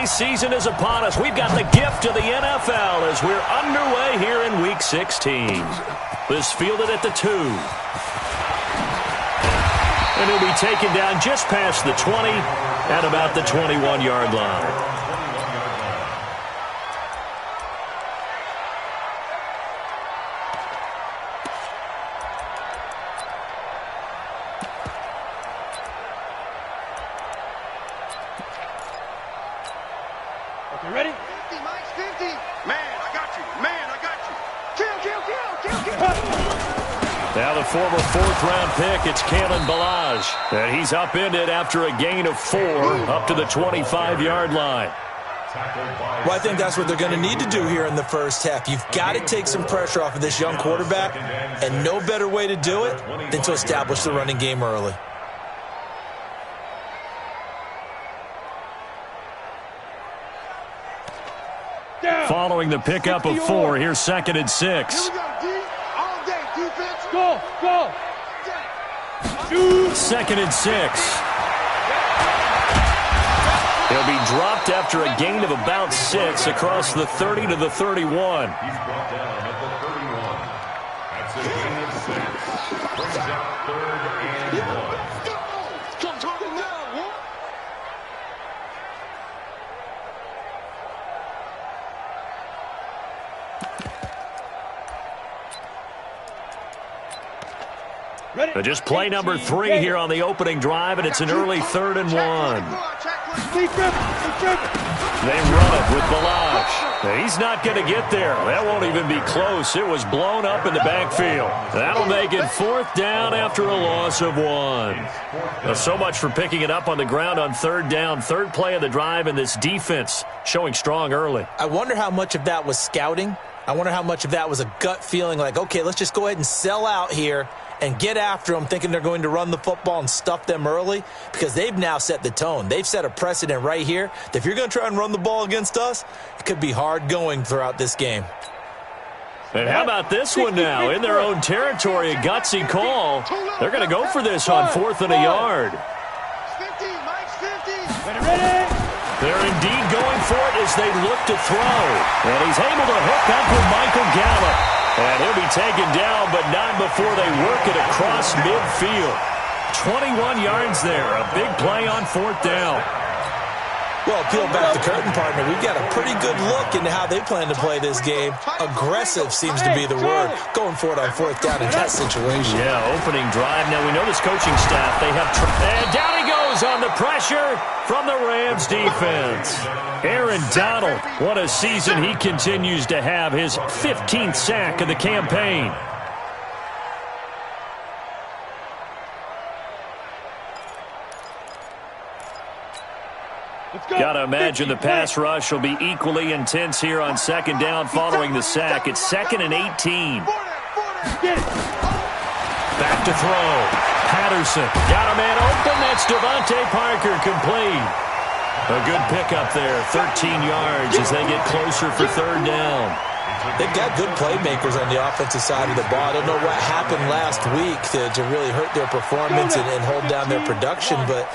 holiday season is upon us. We've got the gift of the NFL as we're underway here in Week 16. This fielded at the 2. And he'll be taken down just past the 20 at about the 21-yard line. You ready? 50, Mike's 50. Man, I got you. Man, I got you. Kill. Now the former fourth-round pick, it's Kalen Ballage. And he's upended after a gain of 4 up to the 25-yard line. Well, I think that's what they're going to need to do here in the first half. You've got to take some pressure off of this young quarterback, and no better way to do it than to establish the running game early. Following the pickup of 4, here's 2nd and 6. Here we go, D. All day, defense. Go. 2nd and 6. He'll be dropped after a gain of about 6 across the 30 to the 31. He's brought down at the 31. That's a gain of 6. Brings out 3rd and 1. Come talking now, what? Ready? Just play number 3 here on the opening drive, and it's an early 3rd and 1. Stay tripping. They run it with Ballage. He's not going to get there. That won't even be close. It was blown up in the backfield. That'll make it 4th down after a loss of 1. So much for picking it up on the ground on 3rd down. 3rd play of the drive, and this defense showing strong early. I wonder how much of that was scouting. I wonder how much of that was a gut feeling like, okay, let's just go ahead and sell out here and get after them, thinking they're going to run the football and stuff them early, because they've now set the tone. They've set a precedent right here that if you're going to try and run the ball against us, it could be hard going throughout this game. And how about this one now? In their own territory, a gutsy call. They're going to go for this on 4th and a yard. 50, Mike's 50. Ready? They're indeed going for it as they look to throw. And he's able to hook up with Michael Gallup. And he'll be taken down, but not before they work it across midfield. 21 yards there. A big play on 4th down. Well, peel back the curtain, partner. We've got a pretty good look into how they plan to play this game. Aggressive seems to be the word. Going for it on 4th down in that situation. Yeah, opening drive. Now, we know this coaching staff, they have... And down he goes on the pressure from the Rams defense. Aaron Donald, what a season he continues to have. His 15th sack of the campaign. Got to imagine the pass rush will be equally intense here on 2nd down following the sack. It's 2nd and 18. Back to throw. Patterson got a man open. That's Devontae Parker complete. A good pickup there. 13 yards as they get closer for 3rd down. They've got good playmakers on the offensive side of the ball. I don't know what happened last week to really hurt their performance and hold down their production, but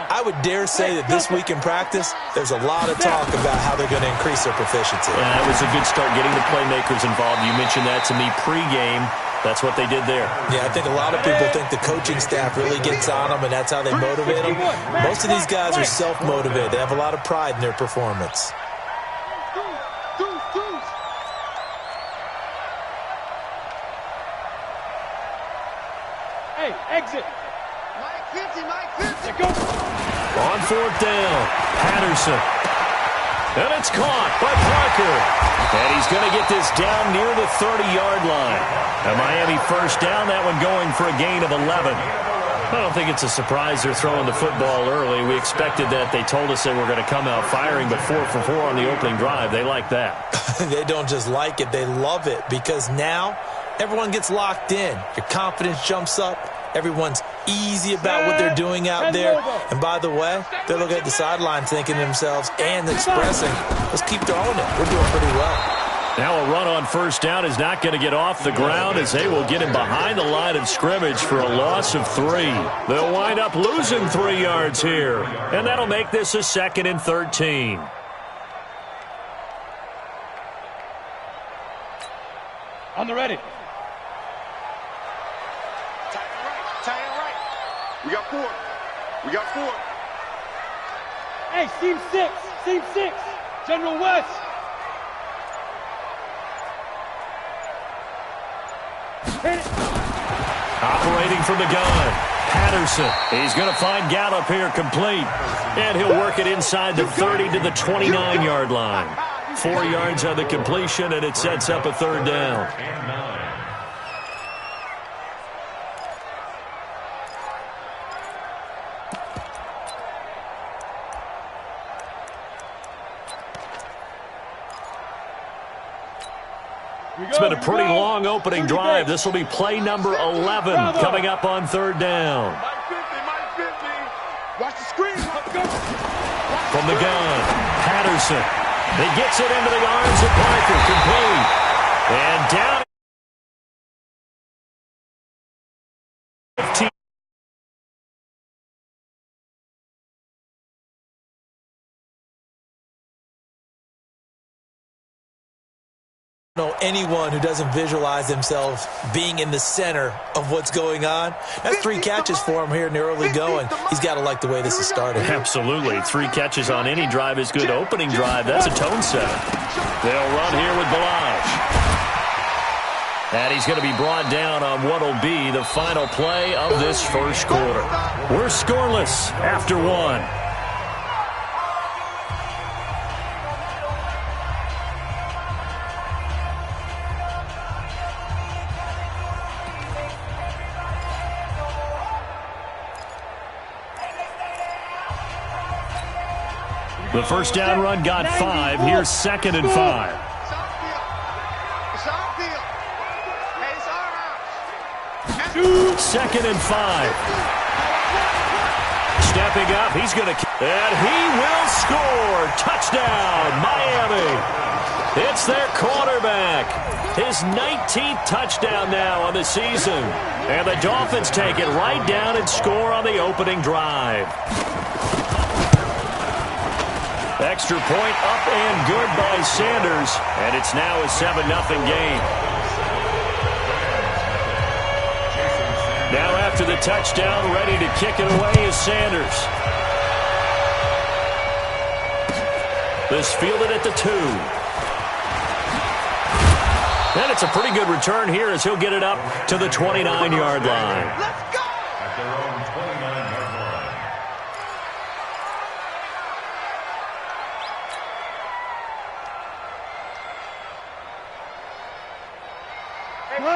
I would dare say that this week in practice, there's a lot of talk about how they're going to increase their proficiency. Yeah, that was a good start getting the playmakers involved. You mentioned that to me pregame. That's what they did there. Yeah, I think a lot of people think the coaching staff really gets on them, and that's how they motivate them. Most of these guys are self-motivated. They have a lot of pride in their performance. Hey, exit. Mike 50, Mike 50. Go. On 4th down, Patterson. And it's caught by Parker. And he's going to get this down near the 30-yard line. A Miami 1st down, that one going for a gain of 11. I don't think it's a surprise they're throwing the football early. We expected that. They told us they were going to come out firing, but 4 for 4 on the opening drive. They like that. They don't just like it, they love it, because now everyone gets locked in. Your confidence jumps up. Everyone's easy about what they're doing out there. And by the way, they're looking at the sideline thinking to themselves and expressing, let's keep throwing it. We're doing pretty well. Now a run on 1st down is not going to get off the ground as they will get him behind the line of scrimmage for a loss of 3. They'll wind up losing 3 yards here. And that'll make this a 2nd and 13. On the ready. Tight and right. Tight and right. We got 4. We got 4. Hey, seam 6. Seam 6. General West. Hit it. Operating from the gun. Patterson. He's going to find Gallup here complete. And he'll work it inside the 30 to the 29-yard line. 4 yards on the completion, and it sets up a 3rd down. And 9. It's been a pretty long opening drive. This will be play number 11 coming up on 3rd down. Mike 50, Mike 50. Watch the screen. From the gun, Patterson. He gets it into the arms of Parker, complete. And down. 15. Know anyone who doesn't visualize themselves being in the center of what's going on. That's 3 catches for him here in the early going. He's got to like the way this is started. Absolutely. 3 catches on any drive is good. Opening drive, that's a tone setter. They'll run here with Balazs. And he's going to be brought down on what will be the final play of this first quarter. We're scoreless after 1. The first down run got 5. Here's 2nd and 5. It's our field. Hey, it's our house. 2nd and 5. Stepping up, he's going to... And he will score. Touchdown, Miami. It's their quarterback. His 19th touchdown now on the season. And the Dolphins take it right down and score on the opening drive. Extra point up and good by Sanders. And it's now a 7-0 game. Now after the touchdown, ready to kick it away is Sanders. This fielded at the 2. And it's a pretty good return here as he'll get it up to the 29-yard line. Let's go. At their own 29-yard line.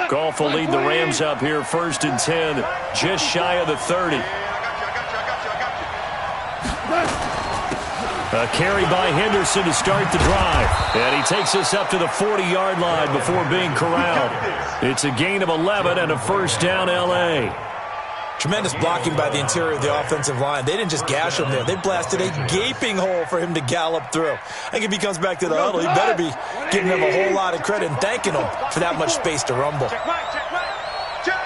Goff will lead the Rams up here 1st and 10, just shy of the 30. I got you. A carry by Henderson to start the drive. And he takes us up to the 40-yard line before being corralled. It's a gain of 11 and a 1st down L.A. Tremendous blocking by the interior of the offensive line. They didn't just gash him there. They blasted a gaping hole for him to gallop through. I think if he comes back to the huddle, he better be giving them a whole lot of credit and thanking them for that much space to rumble. Check right. Check.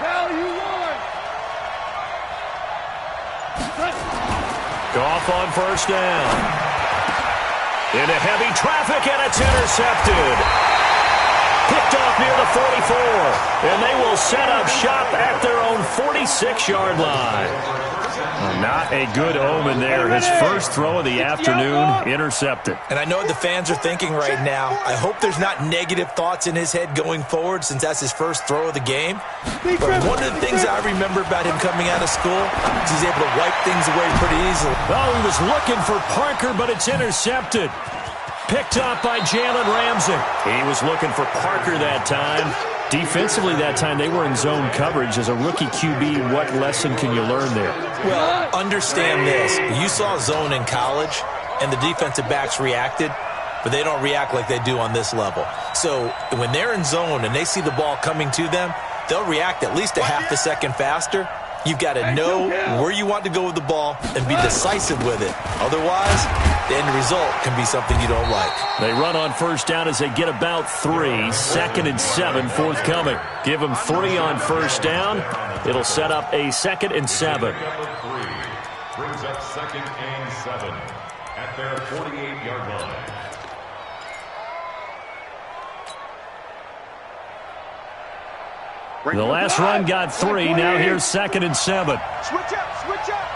Hell, you won. Goff on 1st down. Into heavy traffic, and it's intercepted. Picked off near the 44. And they will set up shop at their own 46-yard line. Not a good omen there. His first throw of the afternoon intercepted. And I know what the fans are thinking right now. I hope there's not negative thoughts in his head going forward since that's his first throw of the game. But one of the things I remember about him coming out of school is he's able to wipe things away pretty easily. Oh, he was looking for Parker, but it's intercepted. Picked up by Jalen Ramsey. He was looking for Parker that time. Defensively that time, they were in zone coverage. As a rookie QB, what lesson can you learn there? Well, understand this. You saw zone in college, and the defensive backs reacted, but they don't react like they do on this level. So when they're in zone and they see the ball coming to them, they'll react at least a half a second faster. You've got to know where you want to go with the ball and be decisive with it. Otherwise, the end result can be something you don't like. They run on 1st down as they get about 3. 2nd and 7 forthcoming. Give them 3 on 1st down. It'll set up a 2nd and 7. Brings up 2nd and 7 at their 48-yard line. The last run got 3. Now here's 2nd and 7. Switch up, switch up.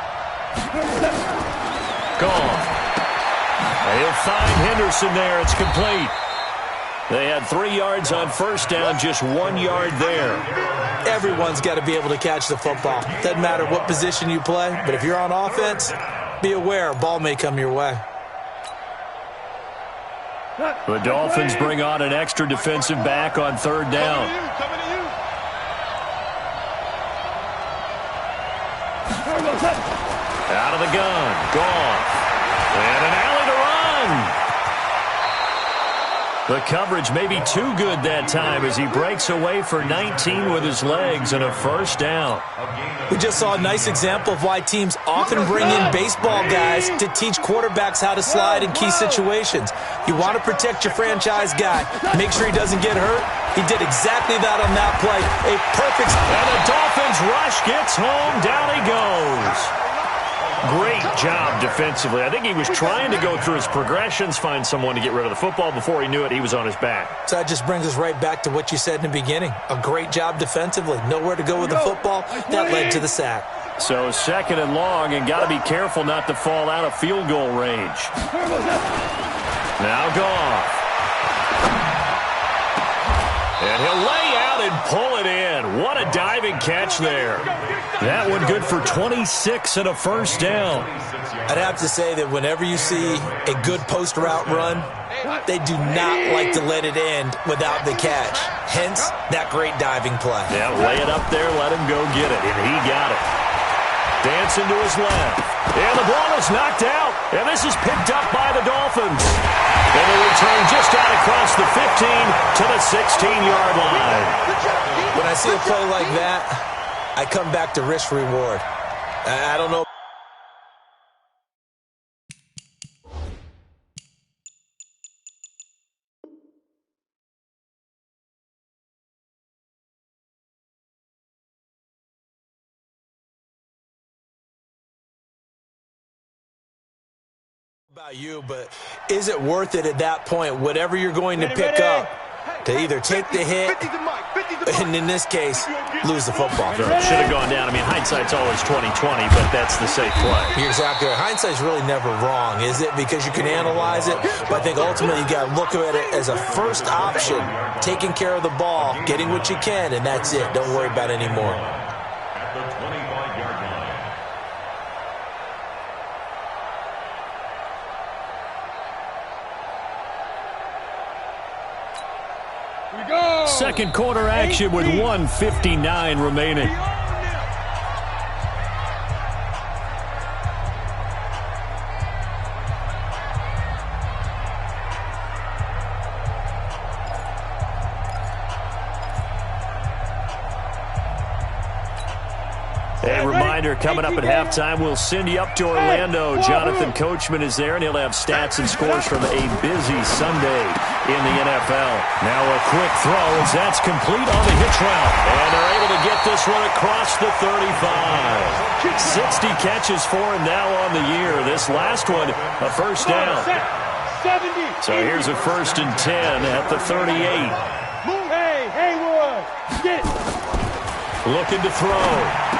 Gone. He'll find Henderson there. It's complete. They had 3 yards on first down, just 1 yard there. Everyone's got to be able to catch the football. Doesn't matter what position you play, but if you're on offense, be aware a ball may come your way. The Dolphins bring on an extra defensive back on 3rd down. Coming to you. Out of the gun. Gone. And an alley to run. The coverage may be too good that time as he breaks away for 19 with his legs and a first down. We just saw a nice example of why teams often bring in baseball guys to teach quarterbacks how to slide in key situations. You want to protect your franchise guy. Make sure he doesn't get hurt. He did exactly that on that play. A perfect... And the Dolphins rush gets home. Down he goes. Great job defensively. I think he was trying to go through his progressions, find someone to get rid of the football. Before he knew it, he was on his back. So that just brings us right back to what you said in the beginning. A great job defensively. Nowhere to go with the football. That led to the sack. So 2nd and long, and got to be careful not to fall out of field goal range. Now Goff. And he'll lay out and pull it in. What a diving catch there. That one good for 26 and a first down. I'd have to say that whenever you see a good post route run, they do not like to let it end without the catch. Hence, that great diving play. Yeah, lay it up there, let him go get it, and he got it. Dancing to his left. And the ball is knocked out, and this is picked up by the Dolphins. And the return just out across the 15 to the 16-yard line. When I see a play like that, I come back to risk reward. I don't know. About you, but is it worth it at that point, whatever you're going to pick up, to either take the hit and in this case lose the football? Should have gone down. I mean, hindsight's always 20/20, but that's the safe play. You're exactly right. Hindsight's really never wrong, is it? Because you can analyze it, but I think ultimately you got to look at it as a first option, taking care of the ball, getting what you can, and that's it. Don't worry about it anymore. At the 25-yard line. Go. Second quarter action with 1:59 remaining. A reminder, coming up at halftime, we'll send you up to Orlando. Jonathan Coachman is there, and he'll have stats and scores from a busy Sunday in the NFL. Now a quick throw as that's complete on the hitch route. And they're able to get this one across the 35. 60 catches for him now on the year. This last one, a first down. 70. So here's a 1st and 10 at the 38. Hey, Haywood. Get. Looking to throw.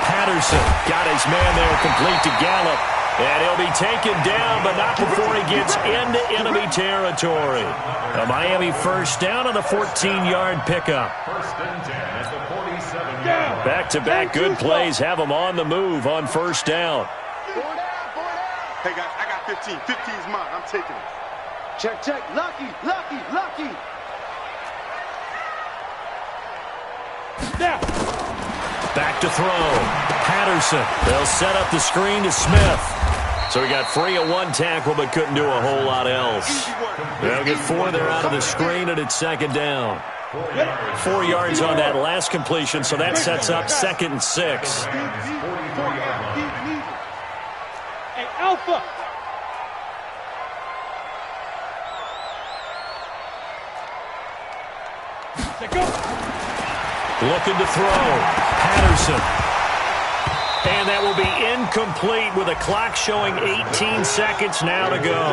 Patterson got his man there, complete to Gallup. And he'll be taken down, but not before he gets into enemy territory. A Miami first down on the 14-yard pickup. 1st and 10 at the 47-yard. Back-to-back good plays have them on the move on first down. Hey, guys, I got 15. 15's mine. I'm taking it. Check, check. Lucky, lucky, lucky. Now. Back to throw. Patterson. They'll set up the screen to Smith. So he got free of one tackle but couldn't do a whole lot else. They'll get 4 there out of the screen, and it's 2nd down. 4 yards on that last completion, so that sets up 2nd and 6. Hey, Alpha. Go. Looking to throw. Patterson. And that will be incomplete with a clock showing 18 seconds now to go.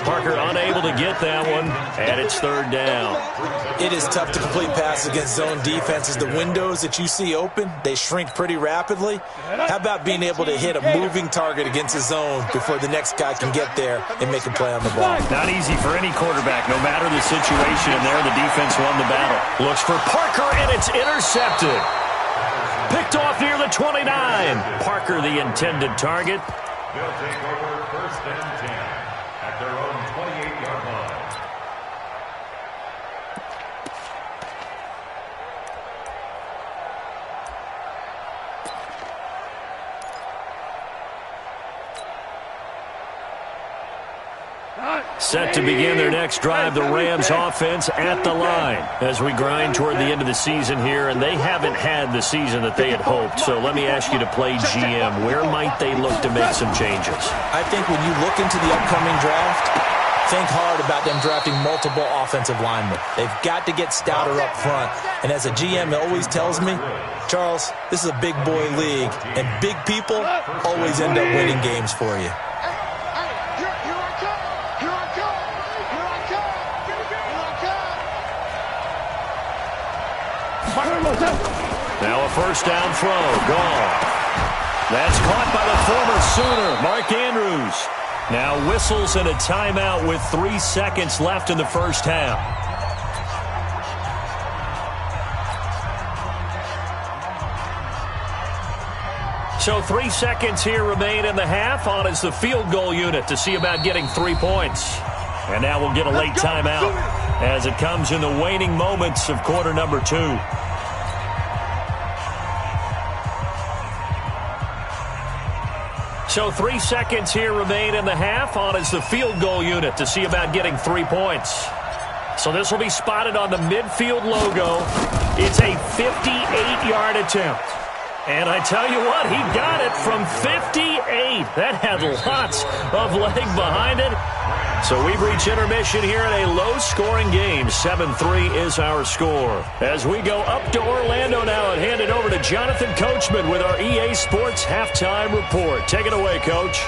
Parker unable to get that one, and it's third down. It is tough to complete passes against zone defenses. The windows that you see open, they shrink pretty rapidly. How about being able to hit a moving target against a zone before the next guy can get there and make a play on the ball? Not easy for any quarterback, no matter the situation. And there, the defense won the battle. Looks for Parker, and it's intercepted. Picked off near the 29. Parker, the intended target. They'll take over first and 10 at their own 28-yard line. Set to begin their next drive, the Rams offense at the line as we grind toward the end of the season here, and they haven't had the season that they had hoped. So let me ask you to play GM. Where might they look to make some changes? I think when you look into the upcoming draft, think hard about them drafting multiple offensive linemen. They've got to get stouter up front. And as a GM, it always tells me, Charles, this is a big boy league, and big people always end up winning games for you. Now a first down throw, gone. That's caught by the former Sooner, Mark Andrews. Now whistles and a timeout with 3 seconds left in the first half. So 3 seconds here remain in the half. On is the field goal unit to see about getting 3 points. And now we'll get a late timeout as it comes in the waning moments of quarter number 2. So 3 seconds here remain in the half. On is the field goal unit to see about getting 3 points. So this will be spotted on the midfield logo. It's a 58-yard attempt. And I tell you what, he got it from 58. That had lots of leg behind it. So we've reached intermission here in a low-scoring game. 7-3 is our score. As we go up to Orlando now and hand it over to Jonathan Coachman with our EA Sports Halftime Report. Take it away, Coach.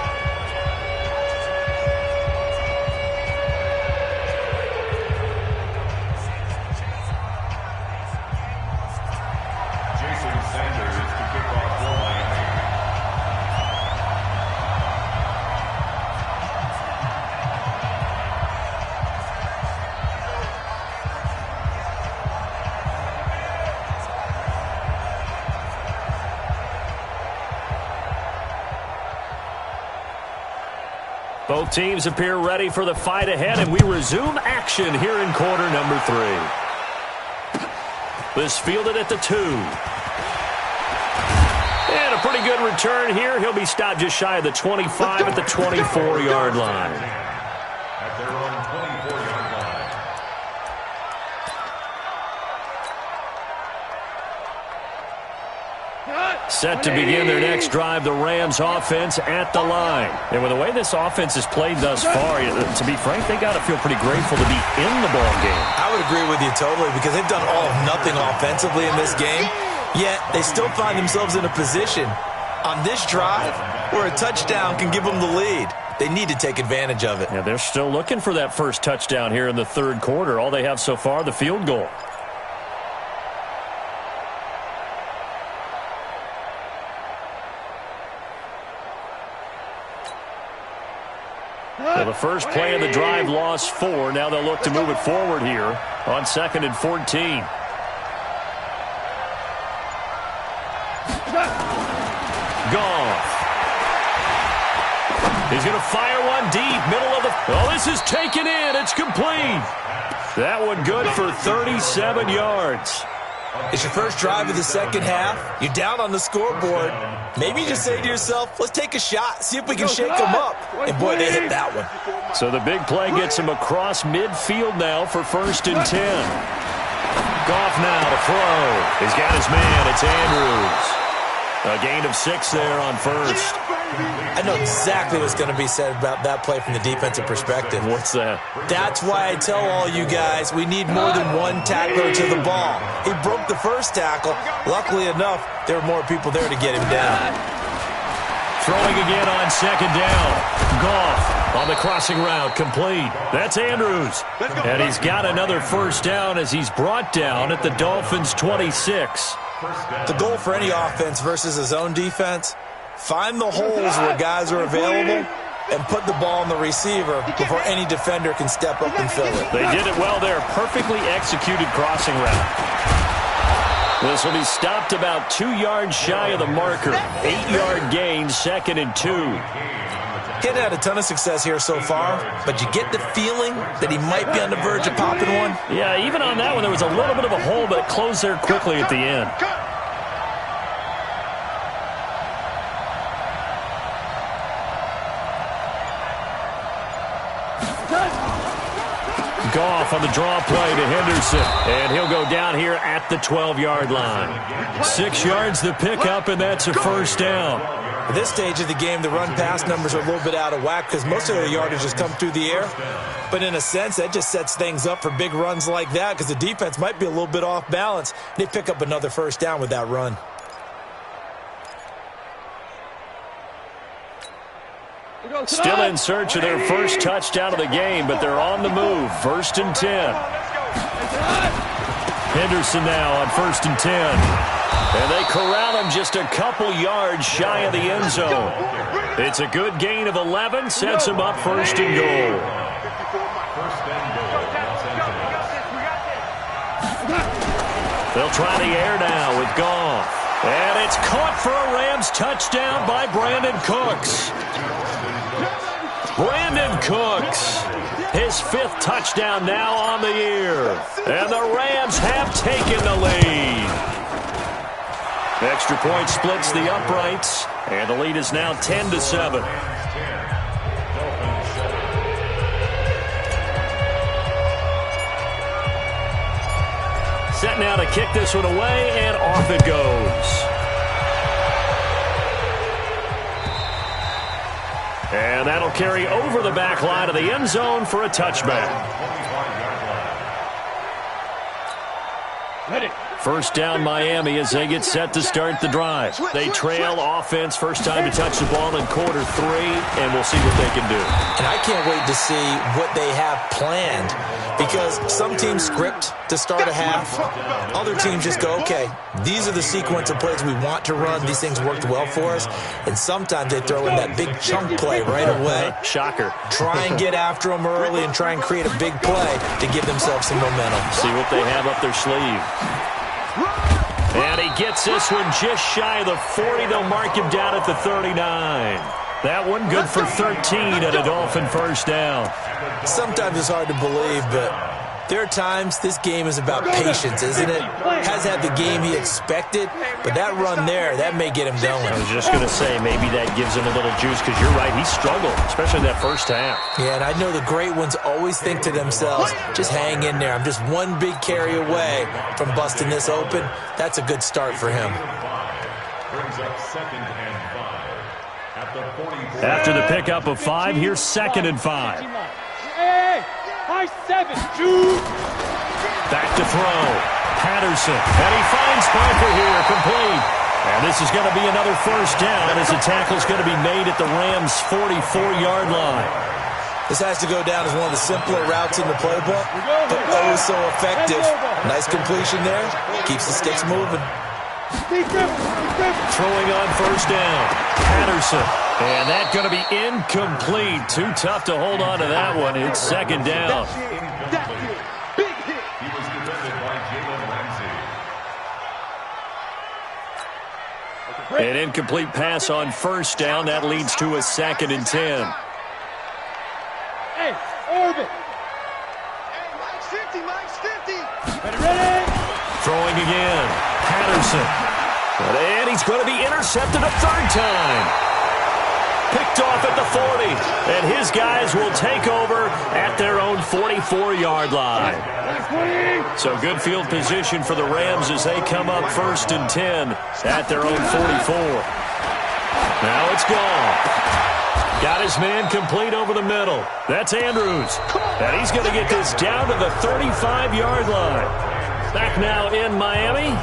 Both teams appear ready for the fight ahead, and we resume action here in quarter number 3. This fielded at the 2. And a pretty good return here. He'll be stopped just shy of the 25 at the 24-yard line. At their own 24-yard line. Set to begin their next drive, the Rams offense at the line. And with the way this offense has played thus far, to be frank, they got to feel pretty grateful to be in the ball game. I would agree with you totally, because they've done all of nothing offensively in this game, yet they still find themselves in a position on this drive where a touchdown can give them the lead. They need to take advantage of it. Yeah, they're still looking for that first touchdown here in the third quarter. All they have so far, the field goal. Well, the first play of the drive lost 4. Now they'll look to move it forward here on 2nd and 14. Goff. He's going to fire one deep, middle of the... Oh, this is taken in. It's complete. That one good for 37 yards. It's your first drive of the second half. You're down on the scoreboard. Maybe you just say to yourself, let's take a shot, see if we can shake them up. And, boy, they hit that one. So the big play gets him across midfield now for 1st and 10. Goff now to throw. He's got his man. It's Andrews. A gain of 6 there on first. I know exactly what's going to be said about that play from the defensive perspective. What's that? That's why I tell all you guys we need more than one tackler to the ball. He broke the first tackle. Luckily enough, there were more people there to get him down. Throwing again on second down. Goff on the crossing route, complete. That's Andrews. And he's got another first down as he's brought down at the Dolphins' 26. The goal for any offense versus his own defense, find the holes where guys are available and put the ball on the receiver before any defender can step up and fill it. They did it well there. Perfectly executed crossing route. This will be stopped about 2 yards shy of the marker. 8-yard gain, 2nd and 2. He hadn't had a ton of success here so far, but you get the feeling that he might be on the verge of popping one. Yeah, even on that one, there was a little bit of a hole, but it closed there quickly at the end. Goff on the draw play to Henderson, and he'll go down here at the 12-yard line. 6 yards the pickup, and that's a first down. At this stage of the game, the run-pass numbers are a little bit out of whack because most of the yardage has come through the air. But in a sense, that just sets things up for big runs like that because the defense might be a little bit off balance. They pick up another first down with that run. Still in search of their first touchdown of the game, but they're on the move. 1st and 10. Henderson now on 1st and 10. And they corral him just a couple yards shy of the end zone. It's a good gain of 11, sets him up 1st and goal. They'll try the air now with Goff. And it's caught for a Rams touchdown by Brandon Cooks. Brandon Cooks, his 5th touchdown now on the year. And the Rams have taken the lead. Extra point splits the uprights, and the lead is now 10-7. Set now to kick this one away, and off it goes. And that'll carry over the back line of the end zone for a touchback. First down Miami as they get set to start the drive. They trail offense, first time to touch the ball in quarter 3, and we'll see what they can do. And I can't wait to see what they have planned because some teams script to start a half. Other teams just go, okay, these are the sequence of plays we want to run. These things worked well for us. And sometimes they throw in that big chunk play right away. Shocker. Try and get after them early and try and create a big play to give themselves some momentum. See what they have up their sleeve. And he gets this one just shy of the 40. They'll mark him down at the 39. That one good for 13 at a Dolphin first down. Sometimes it's hard to believe, but there are times this game is about patience, isn't it? Has had the game he expected, but that run there, that may get him going. I was just going to say, maybe that gives him a little juice, because you're right, he struggled, especially in that first half. Yeah, and I know the great ones always think to themselves, just hang in there. I'm just one big carry away from busting this open. That's a good start for him. Brings up 2nd and 5 at the 44. After the pickup of 5, here's 2nd and 5. Hey, high 7, Jude. Back to throw. Patterson. And he finds Parker here, complete. And this is going to be another first down as the tackle's going to be made at the Rams' 44-yard line. This has to go down as one of the simpler routes in the playbook, but oh so effective. Nice completion there. Keeps the sticks moving. Throwing on first down. Patterson. And that's going to be incomplete. Too tough to hold on to that one. It's 2nd down. He was defended by Jalen Ramsey. An incomplete pass on first down. That leads to a 2nd and 10. Hey, orbit. Hey, Mike's 50. Ready? Throwing again. Patterson. And he's going to be intercepted a 3rd time. Picked off at the 40. And his guys will take over at their own 44-yard line. So good field position for the Rams as they come up 1st and 10 at their own 44. Now it's gone. Got his man complete over the middle. That's Andrews. And he's going to get this down to the 35-yard line. Back now in Miami.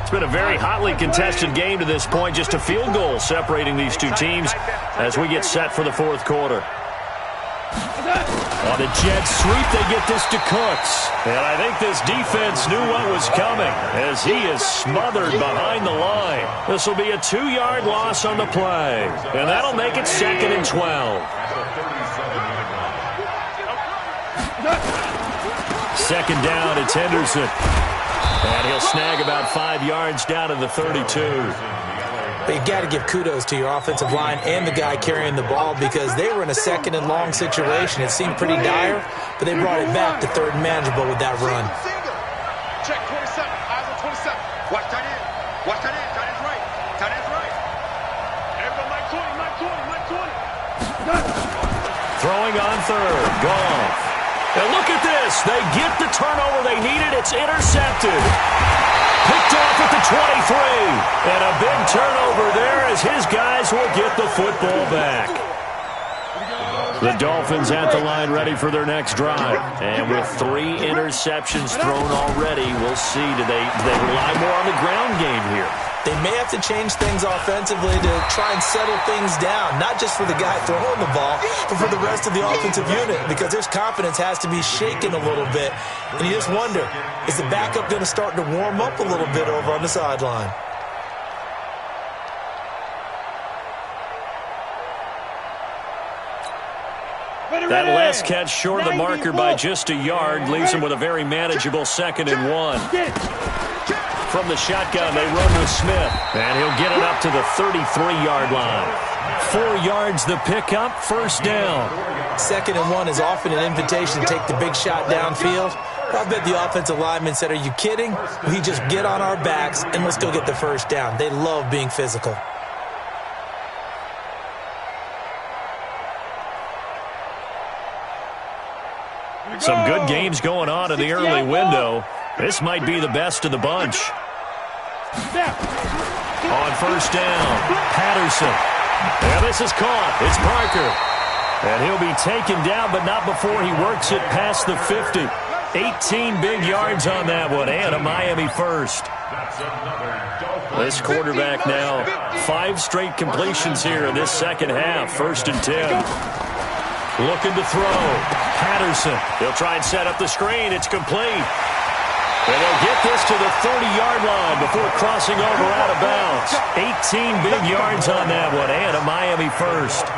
It's been a very hotly contested game to this point. Just a field goal separating these two teams as we get set for the fourth quarter. On the jet sweep, they get this to Cooks. And I think this defense knew what was coming as he is smothered behind the line. This will be a 2-yard loss on the play. And that'll make it 2nd and 12. Second down, it's Henderson. And he'll snag about 5 yards down to the 32. But you got to give kudos to your offensive line and the guy carrying the ball because they were in a 2nd and long situation. It seemed pretty dire, but they brought it back to 3rd and manageable with that run. Check 27. Eyes on 27. Watch tight end. Watch tight end. Tight end's right. Tight end's right. Everybody, Mike 20. Throwing on 3rd. Goff. And look at this. They get the turnover they needed. It's intercepted. Picked off at the 23. And a big turnover there as his guys will get the football back. The Dolphins at the line ready for their next drive. And with 3 interceptions thrown already, we'll see. Do they rely more on the ground game here? They may have to change things offensively to try and settle things down, not just for the guy throwing the ball, but for the rest of the offensive unit, because their confidence has to be shaken a little bit. And you just wonder, is the backup going to start to warm up a little bit over on the sideline? That last catch short of the marker by just a yard leaves him with a very manageable 2nd and 1. From the shotgun, they run with Smith, and he'll get it up to the 33-yard line. 4 yards the pickup, 1st down. 2nd and 1 is often an invitation to take the big shot downfield. I bet the offensive lineman said, are you kidding? We just get on our backs, and let's go get the 1st down. They love being physical. Some good games going on in the early window. This might be the best of the bunch. On 1st down, Patterson. And this is caught. It's Parker. And he'll be taken down, but not before he works it past the 50. 18 big yards on that one, and a Miami first. This quarterback now, 5 straight completions here in this second half. 1st and 10. Looking to throw. Patterson. He'll try and set up the screen. It's complete. And they'll get this to the 30-yard line before crossing over out of bounds. 18 big yards on that one, and a Miami first.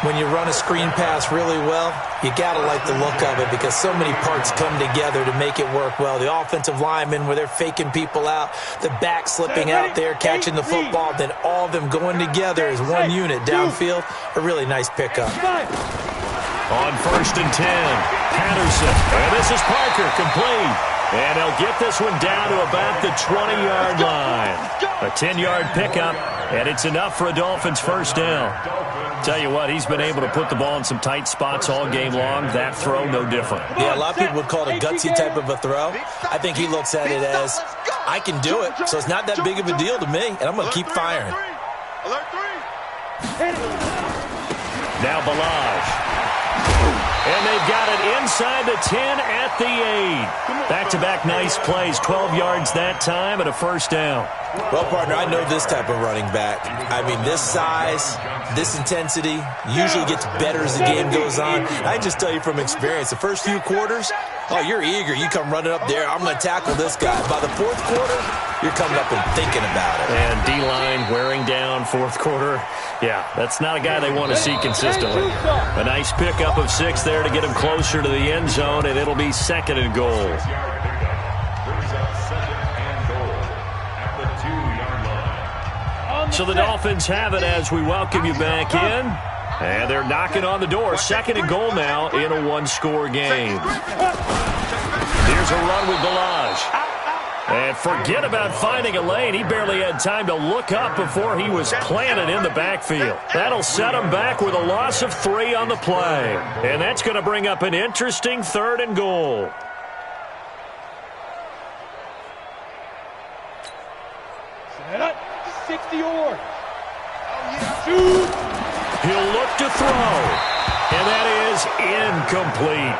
When you run a screen pass really well, you got to like the look of it because so many parts come together to make it work well. The offensive linemen, where they're faking people out, the back slipping out there, catching the football, then all of them going together as one unit downfield. A really nice pickup. On 1st and 10, Patterson. And this is Parker, complete. And he'll get this one down to about the 20-yard line. A 10-yard pickup, and it's enough for a Dolphins 1st down. Tell you what, he's been able to put the ball in some tight spots all game long. That throw, no different. Yeah, a lot of people would call it a gutsy type of a throw. I think he looks at it as, I can do it, so it's not that big of a deal to me, and I'm going to keep firing. Alert 3. Now Balaj. And they've got it inside the 10 at the 8. Back-to-back nice plays, 12 yards that time and a 1st down. Well, partner, I know this type of running back. I mean, this size, this intensity usually gets better as the game goes on. I just tell you from experience, the first few quarters, oh, you're eager. You come running up there, I'm going to tackle this guy. By the 4th quarter, you're coming up and thinking about it. And D-line wearing down 4th quarter. Yeah, that's not a guy they want to see consistently. A nice pickup of 6 there to get him closer to the end zone, and it'll be 2nd and goal. So the Dolphins have it as we welcome you back in. And they're knocking on the door. 2nd and goal now in a 1-score game. Here's a run with Balaj. And forget about finding a lane. He barely had time to look up before he was planted in the backfield. That'll set him back with a loss of 3 on the play. And that's going to bring up an interesting 3rd and goal. Set up. 60 yard. He'll look to throw. And that is incomplete.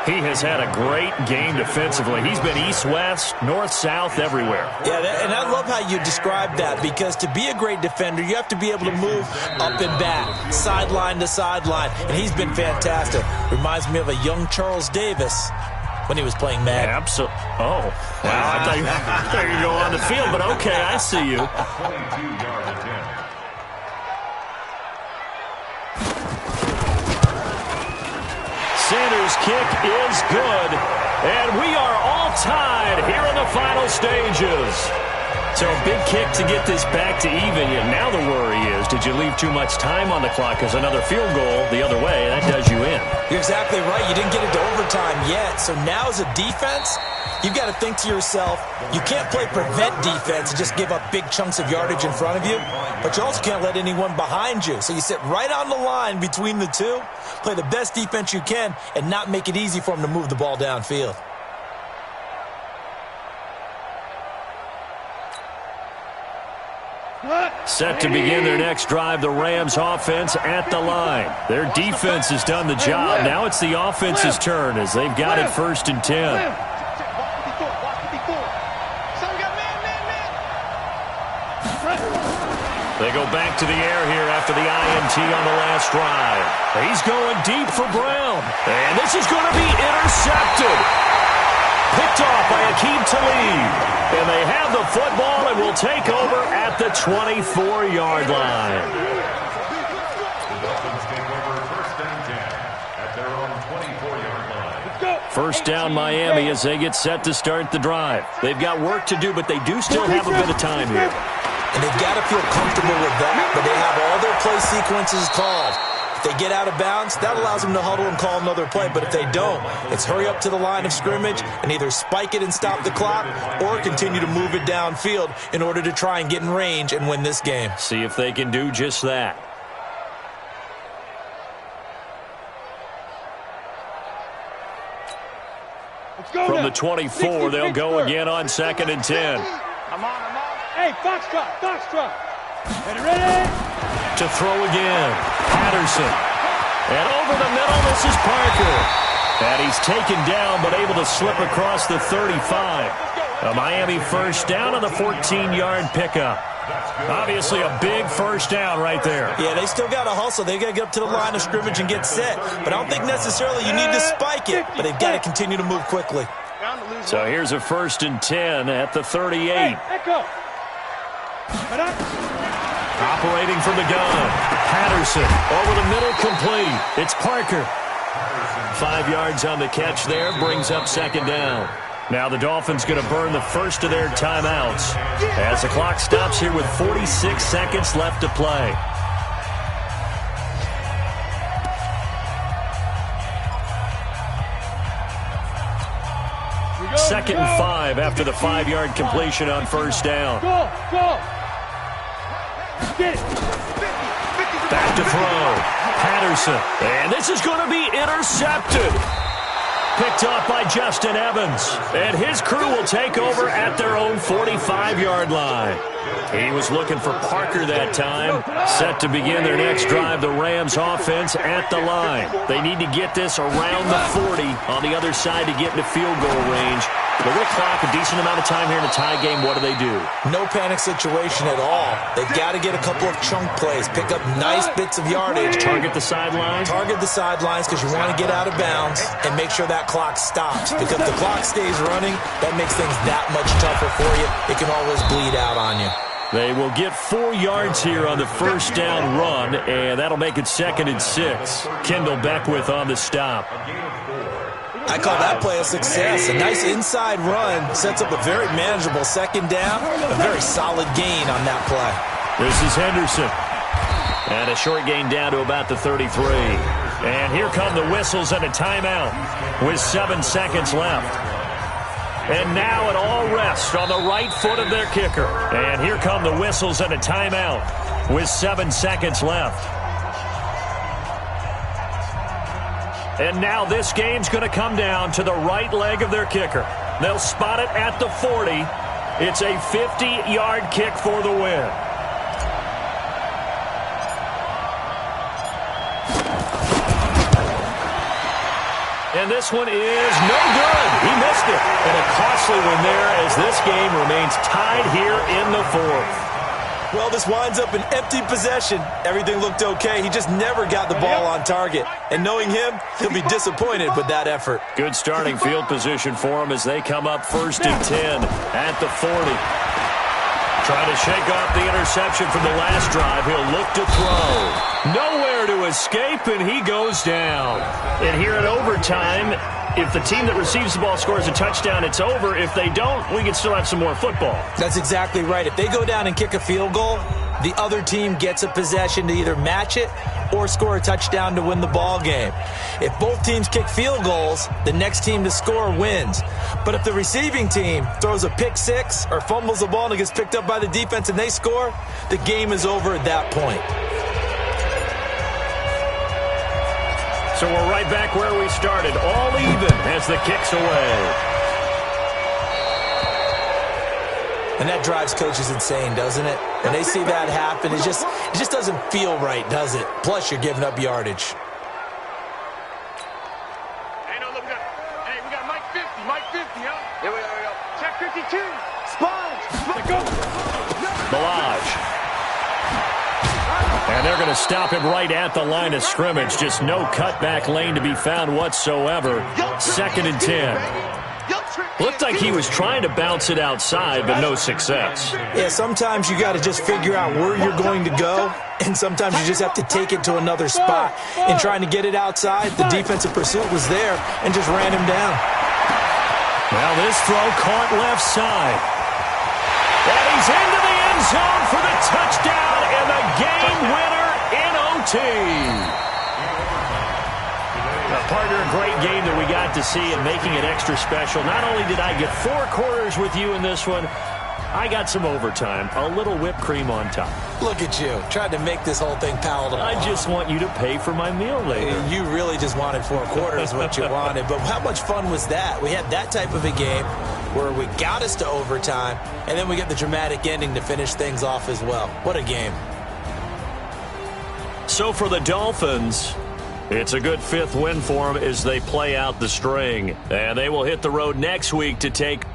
He has had a great game defensively. He's been east-west, north-south, everywhere. Yeah, and I love how you describe that, because to be a great defender, you have to be able to move up and back, sideline to sideline, and he's been fantastic. Reminds me of a young Charles Davis when he was playing Madden. Absolutely. Oh, wow. I thought you were going to go on the field, but okay, I see you. 22-yard attempt. Sanders' kick is good, and we are all tied here in the final stages. So a big kick to get this back to even. And now the worry is, did you leave too much time on the clock? Because another field goal the other way, that does you in. You're exactly right. You didn't get into overtime yet. So now as a defense, you've got to think to yourself, you can't play prevent defense and just give up big chunks of yardage in front of you, but you also can't let anyone behind you. So you sit right on the line between the two, play the best defense you can, and not make it easy for them to move the ball downfield. Set to begin their next drive, the Rams offense at the line. Their defense has done the job. Now it's the offense's turn as they've got it 1st and 10. They go back to the air here after the INT on the last drive. He's going deep for Brown. And this is going to be intercepted. Picked off by Akeem Talib. And they have the football and will take over at the 24-yard line. The Dolphins take over 1st and 10 at their own 24-yard line. First down Miami as they get set to start the drive. They've got work to do, but they do still have a bit of time here. And they've got to feel comfortable with that, but they have all their play sequences called. If they get out of bounds, that allows them to huddle and call another play. But if they don't, it's hurry up to the line of scrimmage and either spike it and stop the clock or continue to move it downfield in order to try and get in range and win this game. See if they can do just that. From the 24, they'll go again on 2nd and 10. I'm on. Hey, Foxtrot. Ready? To throw again. Patterson. And over the middle, this is Parker. And he's taken down, but able to slip across the 35. A Miami first down on the 14-yard pickup. Obviously a big first down right there. Yeah, they still got to hustle. They got to get up to the line of scrimmage and get set. But I don't think necessarily you need to spike it, but they've got to continue to move quickly. So here's a 1st and 10 at the 38. Hey, echo. Operating from the gun. Patterson over the middle, complete. It's Parker. 5 yards on the catch there, brings up 2nd down. Now the Dolphins going to burn the first of their timeouts as the clock stops here with 46 seconds left to play. Second and 5 after the 5-yard completion on first down. Go. Get it. Back to throw. Patterson. And this is going to be intercepted. Picked off by Justin Evans. And his crew will take over at their own 45-yard line. He was looking for Parker that time. Set to begin their next drive, the Rams offense at the line. They need to get this around the 40 on the other side to get into field goal range. But with clock, a decent amount of time here in a tie game, what do? No panic situation at all. They've got to get a couple of chunk plays, pick up nice bits of yardage. Target the sidelines? Target the sidelines because you want to get out of bounds and make sure that clock stops. Because if the clock stays running, that makes things that much tougher for you. It can always bleed out on you. They will get 4 yards here on the first down run, and that'll make it 2nd and 6. Kendall Beckwith on the stop. I call that play a success. A nice inside run sets up a very manageable 2nd down. A very solid gain on that play. This is Henderson. And a short gain down to about the 33. And here come the whistles and a timeout with 7 seconds left. And now it all rests on the right foot of their kicker. And here come the whistles and a timeout with 7 seconds left. And now this game's going to come down to the right leg of their kicker. They'll spot it at the 40. It's a 50-yard kick for the win. And this one is no good. He missed it. And a costly one there as this game remains tied here in the fourth. Well, this winds up an empty possession. Everything looked okay. He just never got the ball on target. And knowing him, he'll be disappointed with that effort. Good starting field position for him as they come up 1st and 10 at the 40. Trying to shake off the interception from the last drive. He'll look to throw. Nowhere to escape, and he goes down. And here in overtime, if the team that receives the ball scores a touchdown, it's over. If they don't, we can still have some more football. That's exactly right. If they go down and kick a field goal, the other team gets a possession to either match it or score a touchdown to win the ball game. If both teams kick field goals, the next team to score wins. But if the receiving team throws a pick six or fumbles the ball and it gets picked up by the defense and they score, the game is over at that point. So we're right back where we started, all even as the kick's away. And that drives coaches insane, doesn't it? When they see that happen, it just doesn't feel right, does it? Plus, you're giving up yardage. Hey, no, look, we got Mike 50, Mike 50, huh? Here we go. Check 52. Sponge. Go. Balaj. And they're going to stop him right at the line of scrimmage. Just no cutback lane to be found whatsoever. 2nd and 10. Looked like he was trying to bounce it outside, but no success. Yeah, sometimes you got to just figure out where you're going to go, and sometimes you just have to take it to another spot. In trying to get it outside, the defensive pursuit was there and just ran him down. Well, this throw caught left side. And he's into the end zone for the touchdown and the game winner in OT. Partner, a great game that we got to see and making it extra special. Not only did I get 4 quarters with you in this one, I got some overtime, a little whipped cream on top. Look at you, tried to make this whole thing palatable. I just want you to pay for my meal later. You really just wanted 4 quarters, what you wanted. But how much fun was that? We had that type of a game where we got us to overtime, and then we get the dramatic ending to finish things off as well. What a game. So for the Dolphins, it's a good 5th win for them as they play out the string. And they will hit the road next week to take